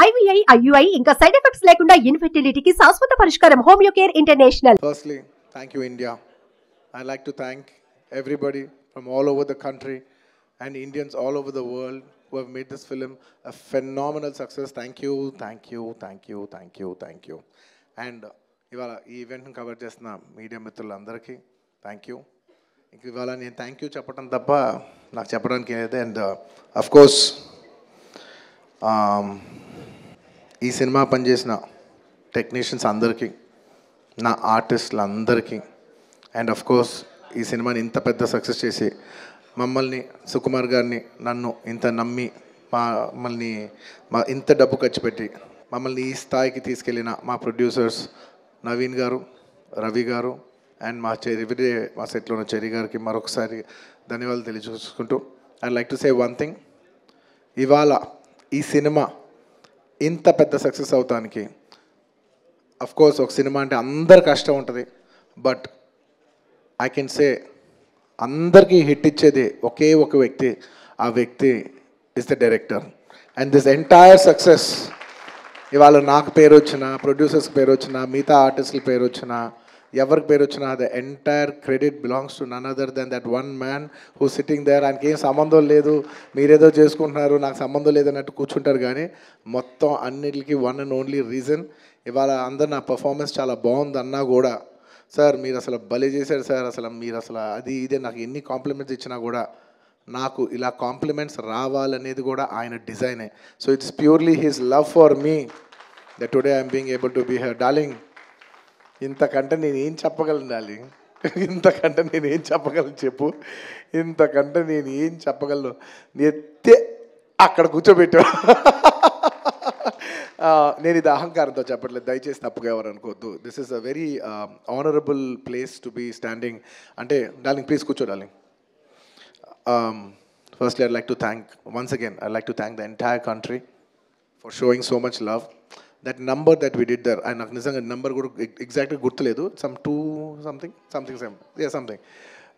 IVI, IUI ఇంకా side effects లేకుండా ఇన్ఫెర్టిలిటీకి శాశ్వత పరిష్కారం homeo care international. Firstly, thank you India. I'd like to thank everybody from all over the country and Indians all over the world who have made this film a phenomenal success. Thank you, thank you, thank you, thank you, thank you. And ఇవాళ ఈ ఈవెంట్ని cover చేస్తున్న media మిత్రులందరికీ thank you. ఇంక ఇవాళ నేను thank you చెప్పడం తప్ప నాకు చెప్పడానికి ఏదైతే అండ్ అఫ్కోర్స్ ఈ సినిమా పనిచేసిన టెక్నీషియన్స్ అందరికీ, నా ఆర్టిస్టులందరికీ అండ్ అఫ్కోర్స్ ఈ సినిమాని ఇంత పెద్ద సక్సెస్ చేసి మమ్మల్ని సుకుమార్ గారిని నన్ను ఇంత నమ్మి మమ్మల్ని ఇంత డబ్బు ఖర్చు పెట్టి మమ్మల్ని ఈ స్థాయికి తీసుకెళ్ళిన మా ప్రొడ్యూసర్స్ నవీన్ గారు, రవి గారు అండ్ మా మా సెట్లో ఉన్న చెరి గారికి మరొకసారి ధన్యవాదాలు తెలియజేసుకుంటూ I like to say one thing. ఇవాళ ఈ సినిమా ఇంత పెద్ద సక్సెస్ అవటానికి అఫ్కోర్స్ ఒక సినిమా అంటే అందరు కష్టం ఉంటుంది, బట్ ఐ కెన్ సే అందరికీ హిట్ ఇచ్చేది ఒకే ఒక వ్యక్తి, ఆ వ్యక్తి is the director. And this entire success ఇవాళ నాకు పేరు వచ్చినా, ప్రొడ్యూసర్స్కి పేరు వచ్చినా, మిగతా ఆర్టిస్టుల పేరు వచ్చినా, ఎవరికి పేరు వచ్చినా the entire credit belongs to none other than that one man who sitting there. ఆయనకి ఏం సంబంధం లేదు, మీరేదో చేసుకుంటున్నారు, నాకు సంబంధం లేదన్నట్టు కూర్చుంటారు. కానీ మొత్తం అన్నిటికీ వన్ అండ్ ఓన్లీ రీజన్ ఇవాళ అందరు నా పర్ఫార్మెన్స్ చాలా బాగుంది అన్నా కూడా, సార్ మీరు అసలు భలే చేశారు సార్, అసలు మీరు అసలు అది ఇదే నాకు ఎన్ని కాంప్లిమెంట్స్ ఇచ్చినా కూడా నాకు ఇలా కాంప్లిమెంట్స్ రావాలనేది కూడా ఆయన డిజైనే. So it's purely his love for me that today I'm being able to be here. Darling, ఇంతకంటే నేను ఏం చెప్పగలను డార్లింగ్, ఇంతకంటే నేను ఏం చెప్పగలను చెప్పు, ఇంతకంటే నేను ఏం చెప్పగలను. ఎత్తే అక్కడ కూర్చోబెట్టా. నేను ఇది అహంకారంతో చెప్పట్లేదు, దయచేసి తప్పుగా ఎవరు అనుకోవద్దు. This is a very honourable place to be standing. అంటే డార్లింగ్ ప్లీజ్ కూర్చో darling. Firstly, I'd like to thank, once again, I'd like to thank the entire country for showing so much love. That number that we did there, and నాకు నిజంగా number కూడా ఎగ్జాక్ట్గా గుర్తులేదు, some 2 something, yeah something,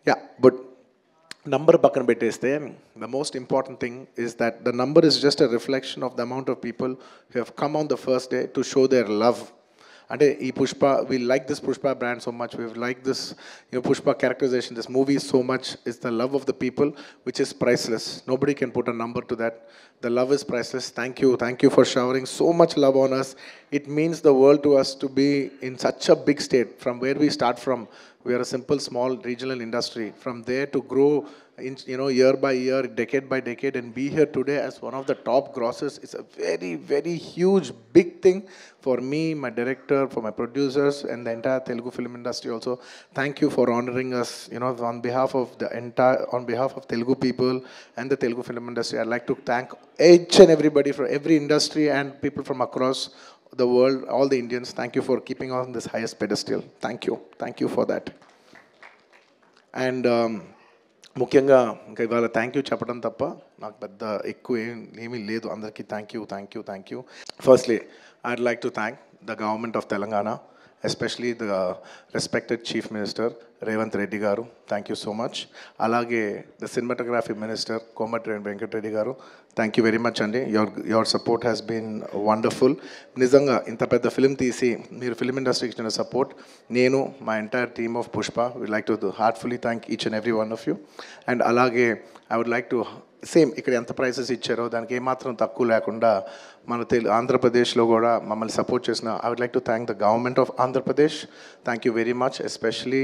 yeah, but number పక్కన పెట్టేస్తే the most important thing is that the number is just a reflection of the amount of people who have come on the first day to show their love. అంటే ఈ Pushpa, we like this Pushpa brand so much, we like this, you know, Pushpa characterization, this movie so much. It's the love of the people which is priceless. Nobody can put a number to that. The love is priceless. Thank you for showering so much love on us. It means the world to us to be in such a big state. From where we start from, we are a simple small regional industry. From there to grow in, you know, year by year, decade by decade, and be here today as one of the top grossers is a very, very huge, big thing for me, my director, for my producers, and the entire Telugu film industry also. Thank you for honoring us, you know, on behalf of Telugu people and the Telugu film industry. I'd like to thank each and everybody from every industry and people from across the world, all the Indians. Thank you for keeping on this highest pedestal. Thank you for that. And ముఖ్యంగా ఇంకా ఇవాళ thank you చెప్పడం తప్ప నాకు పెద్ద ఎక్కువ ఏమీ లేదు. అందరికీ thank you. Firstly I'd like to thank the government of Telangana, especially the respected chief minister Revanth Reddy garu, thank you so much. అలాగే the cinematography minister Komatireddy Venkatareddy garu, thank you very much అండి. Your support has been wonderful. నిజంగా ఇంత పెద్ద film తీసి మీరు film ఇండస్ట్రీకి ఇచ్చిన support, నేను మా entire team of Pushpa we like to heartfully thank each and every one of you. And అలాగే I would like to same ఇక్కడ ఎంత ప్రైసెస్ ఇచ్చారో దానికి ఏమాత్రం తక్కువ లేకుండా మన ఆంధ్రప్రదేశ్లో కూడా మమ్మల్ని సపోర్ట్ చేసిన I would like to thank the government of Andhra Pradesh. Thank you very much, especially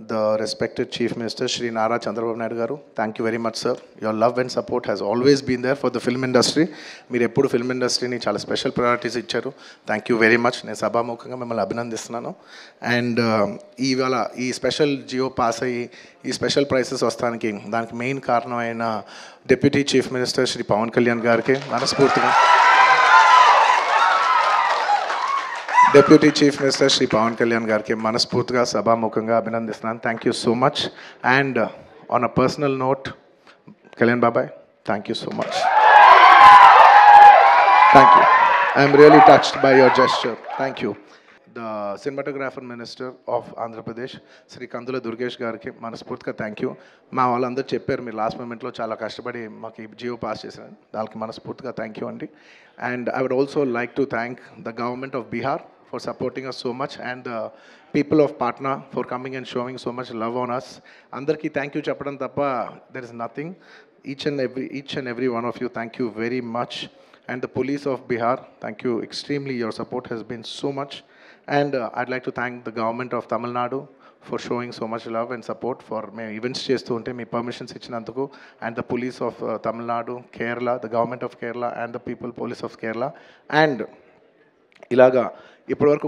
the respected Chief Minister Shri Nara Chandrababu Naidu garu. Thank you very much sir. Your love and support has always been there for the film industry. మీరు ఎప్పుడు film ఇండస్ట్రీని చాలా special priorities ఇచ్చారు. Thank you very much. నేను సభాముఖంగా మిమ్మల్ని అభినందిస్తున్నాను. And ఇవాళ ఈ స్పెషల్ జియో పాస్ అయ్యి ఈ స్పెషల్ ప్రైసెస్ వస్తానికి దానికి మెయిన్ కారణమైన deputy chief minister Shri Pavan Kalyan గారికి మనస్ఫూర్తిగా, deputy chief minister Shri Pavan Kalyan గారికి మనస్ఫూర్తిగా సభాముఖంగా అభినందిస్తున్నాను. Thank you so much. And on a personal note, Kalyan బాబాయ్, thank you so much. Thank you. I'm really touched by your gesture. Thank you. The cinematographer minister of Andhra Pradesh Shri Kandula Durgesh గారికి మనస్ఫూర్తిగా thank you. మా వాళ్ళందరూ చెప్పారు మీరు లాస్ట్ మూమెంట్లో చాలా కష్టపడి మాకు ఈ జియో పాస్ చేశారు, దానికి మనస్ఫూర్తిగా థ్యాంక్ యూ అండి. And I would also like to thank the government of Bihar for supporting us so much, and the people of Patna for coming and showing so much love on us. Andarki thank you cheppadam tappa there is nothing. Each and every one of you, thank you very much. And the police of Bihar, thank you extremely. Your support has been so much. And I'd like to thank the government of Tamil Nadu for showing so much love and support for me events chestu unte me permissions ichinanduku, and the police of Tamil Nadu, Kerala, the government of Kerala, and the people police of Kerala. And ఇలాగా ఇప్పటివరకు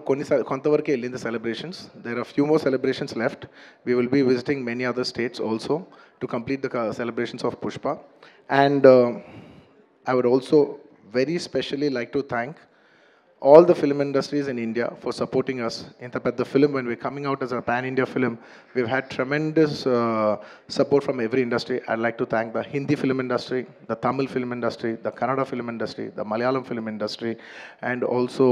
కొంతవరకు వెళ్ళింది celebrations. There are few more celebrations left. We will be visiting many other states also to complete the celebrations of Pushpa. And I would also very specially like to thank all the film industries in India for supporting us. In the film, when we're coming out as a pan-India film, we've had tremendous support from every industry. I'd like to thank the Hindi film industry, the Tamil film industry, the Kannada film industry, the Malayalam film industry, and also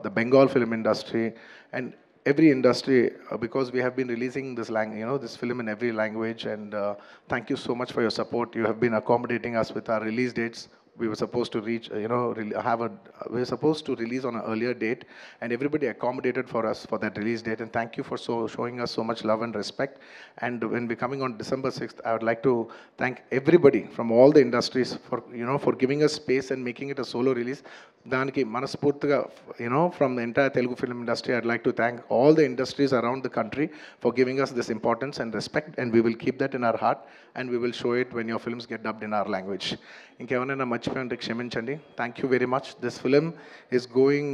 the Bengal film industry, and every industry, because we have been releasing this this film in every language. And thank you so much for your support. You have been accommodating us with our release dates. We were supposed to reach, we were supposed to release on an earlier date, and everybody accommodated for us for that release date. And thank you for showing us so much love and respect. And when we're coming on December 6th, I would like to thank everybody from all the industries for, for giving us space and making it a solo release. Daniki manaspurtiga, from the entire Telugu film industry, I'd like to thank all the industries around the country for giving us this importance and respect, and we will keep that in our heart, and we will show it when your films get dubbed in our language. ఇంకేమైనా మర్చిపోయింటే క్షమించండి. Thank you very much. This film is going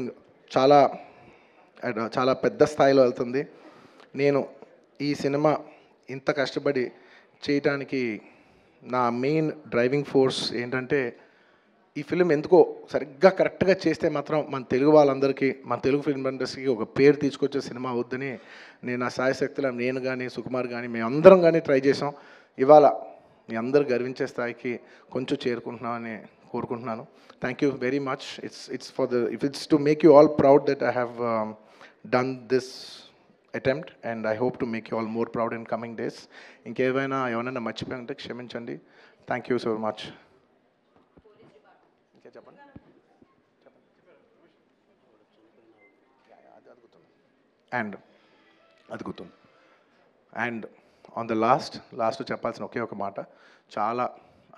చాలా పెద్ద స్థాయిలో వెళ్తుంది. నేను ఈ cinema ఇంత కష్టపడి చేయటానికి నా మెయిన్ డ్రైవింగ్ ఫోర్స్ ఏంటంటే, ఈ ఫిలిం ఎందుకో సరిగ్గా కరెక్ట్గా చేస్తే మాత్రం మన తెలుగు వాళ్ళందరికీ, మన తెలుగు ఫిల్మ్ ఇండస్ట్రీకి ఒక పేరు తీసుకొచ్చే సినిమా అవుద్దని నేను నా సాయశక్తిలో, నేను కానీ సుకుమార్ కానీ మేమందరం కానీ ట్రై చేసాం. ఇవాళ మీ అందరు గర్వించే స్థాయికి కొంచెం చేరుకుంటున్నామని కోరుకుంటున్నాను. Thank you very much. It's to make you all proud that I have done this attempt, and I hope to make you all more proud in coming days. ఎవరైనా మర్చిపోయింటే క్షమించండి. Thank you so much. చెప్పండి. And అది గుర్తుంది. And on the last చెప్పాల్సిన ఒకే ఒక మాట, చాలా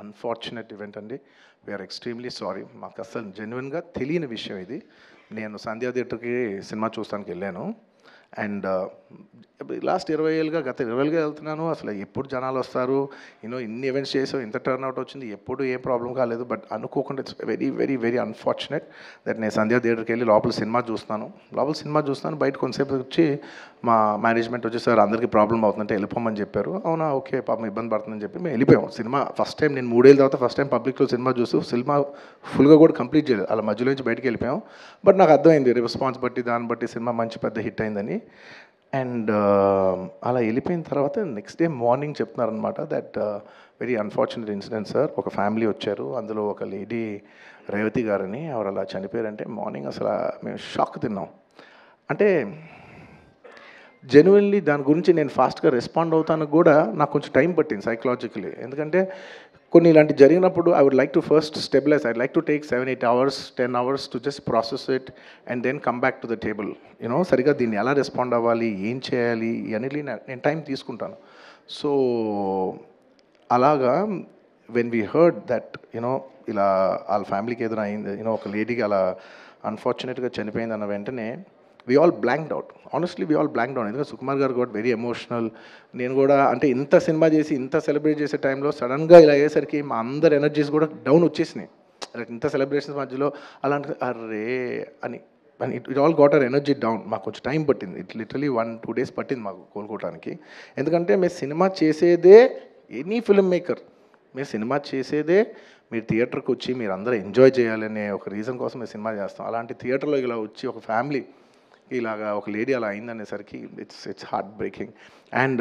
unfortunate event అండి. We're extremely sorry. మాకు అసలు జెన్యున్గా తెలియని విషయం ఇది. నేను సంధ్యా థియేటర్కి సినిమా చూస్తానికి వెళ్ళాను, అండ్ లాస్ట్ 20 ఏళ్ళుగా గత 20 ఏళ్ళుగా వెళ్తున్నాను. అసలు ఎప్పుడు జనాలు వస్తారు, ఇన్ని ఈవెంట్స్ చేసావు, ఇంత టర్న్అవుట్ వచ్చింది, ఎప్పుడు ఏం ప్రాబ్లం కాలేదు. బట్ అనుకోకుండా it's very very very unfortunate that నేను సంధ్యా థియేటర్కి వెళ్ళి లోపల సినిమా చూస్తున్నాను. బయట కొంతసేపు వచ్చి మా మేనేజ్మెంట్ వచ్చి, సార్ అందరికీ ప్రాబ్లం అవుతుందంటే వెళ్ళిపోమని చెప్పారు. అవునా, ఓకే, పాపం ఇబ్బంది పడుతుందని చెప్పి మేము వెళ్ళిపోయాం. సినిమా ఫస్ట్ టైం నేను 3 ఏళ్ళ తర్వాత ఫస్ట్ టైం పబ్లిక్లో సినిమా చూస్తూ సినిమా ఫుల్గా కూడా కంప్లీట్ చేయలేదు, అలా మధ్యలో నుంచి బయటకు వెళ్ళిపోయాం. బట్ నాకు అర్థమైంది రెస్పాన్స్ బట్టి, దాన్ని బట్టి సినిమా మంచి పెద్ద హిట్ అయిందని. అండ్ అలా వెళ్ళిపోయిన తర్వాత నెక్స్ట్ డే మార్నింగ్ చెప్తున్నారనమాట that very unfortunate incident sir, ఒక ఫ్యామిలీ వచ్చారు, అందులో ఒక లేడీ రేవతి గారని, ఎవరు అలా చనిపోయారంటే మార్నింగ్ అసలు మేము షాక్ తిన్నాం. అంటే జెన్యున్లీ దాని గురించి నేను ఫాస్ట్గా రెస్పాండ్ అవుతాను కూడా నాకు కొంచెం టైం పట్టింది సైకలాజికలీ. ఎందుకంటే కొన్ని ఇలాంటి జరిగినప్పుడు I would like to first stabilise. I like to take 7-8 hours 10 hours to just process it and then come back to the table. సరిగా దీన్ని ఎలా రెస్పాండ్ అవ్వాలి, ఏం చేయాలి, ఇవన్నీ నేను టైం తీసుకుంటాను. సో అలాగా వెన్ వీ హర్డ్ దట్ ఇలా వాళ్ళ ఫ్యామిలీకి ఏదైనా అయింది, ఒక లేడీకి అలా అన్ఫార్చునేట్గా చనిపోయింది అన్న వెంటనే we all blanked out. Honestly, we all blanked out. ఎందుకంటే సుకుమార్ గారు got very emotional. నేను కూడా అంటే ఇంత సినిమా చేసి ఇంత సెలబ్రేట్ చేసే టైంలో సడన్గా ఇలా అయ్యేసరికి మా అందరి ఎనర్జీస్ కూడా డౌన్ వచ్చేసినాయి. ఇంత సెలబ్రేషన్స్ మధ్యలో అలాంటి అర్రే అని it all got our energy down. మాకు కొంచెం టైం పట్టింది. ఇట్ లిటరలీ 1-2 days పట్టింది మాకు కోలుకోవడానికి. ఎందుకంటే మేము సినిమా చేసేదే, ఎనీ ఫిల్మ్ మేకర్ మీరు సినిమా చేసేదే మీరు థియేటర్కి వచ్చి మీరు అందరూ ఎంజాయ్ చేయాలనే ఒక రీజన్ కోసం మేము సినిమా చేస్తాం. అలాంటి థియేటర్లో ఇలా వచ్చి ఒక ఫ్యామిలీ ఇలాగా ఒక లేడీ అలా అయిందనేసరికి it's heart breaking. And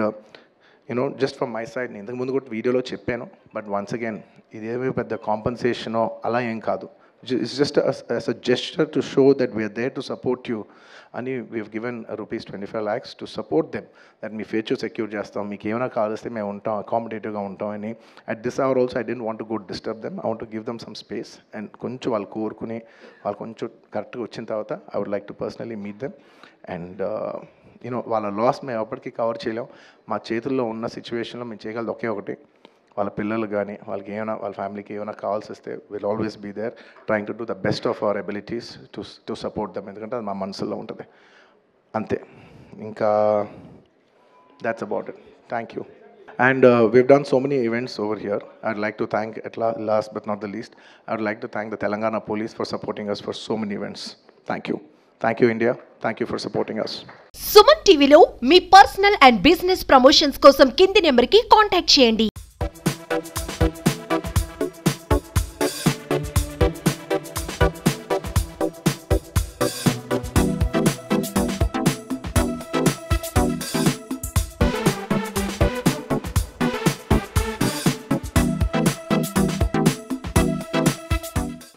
just from my side, నేను ఇంతకుముందు కూడా వీడియోలో చెప్పాను, బట్ వన్స్ అగైన్ ఇదేమీ పెద్ద కాంపన్సేషనో అలా ఏం కాదు. It's just as a gesture to show that we are there to support you. And we've given rupees 25 lakhs to support them. That మీ ఫ్యూచర్ సెక్యూర్ చేస్తాం, మీకు ఏమైనా కావాల్స్తే మేము ఉంటాం, అకామిడేటివ్గా ఉంటాం అని. At this hour also I don't want to go disturb them. I want to give them some space. And కొంచెం వాళ్ళు కోరుకుని వాళ్ళు కొంచెం కరెక్ట్గా వచ్చిన తర్వాత I would like to personally meet them. And you know వాళ్ళ లాస్ మేము ఎప్పటికీ కవర్ చేయలేం. మా చేతుల్లో ఉన్న సిచ్యువేషన్లో మేము చేయగలదు ఒకే ఒకటి, వాళ్ళ పిల్లలు కానీ వాళ్ళకి ఏమైనా వాళ్ళ ఫ్యామిలీకి ఏమైనా కావాల్సి వస్తే will always be there trying to do the best of our abilities to support them. ఎందుకంటే అది మా మనసులో ఉంటుంది అంతే. ఇంకా that's about it. Thank you. And we've done so many events over here. I'd like to thank, at last but not the least, I would like to thank the Telangana Police for supporting us for so many events. Thank you. Thank you, India. Thank you for supporting us. Suman టీవీలో మీ personal and business promotions కోసం కింది నెంబర్కి contact చేయండి.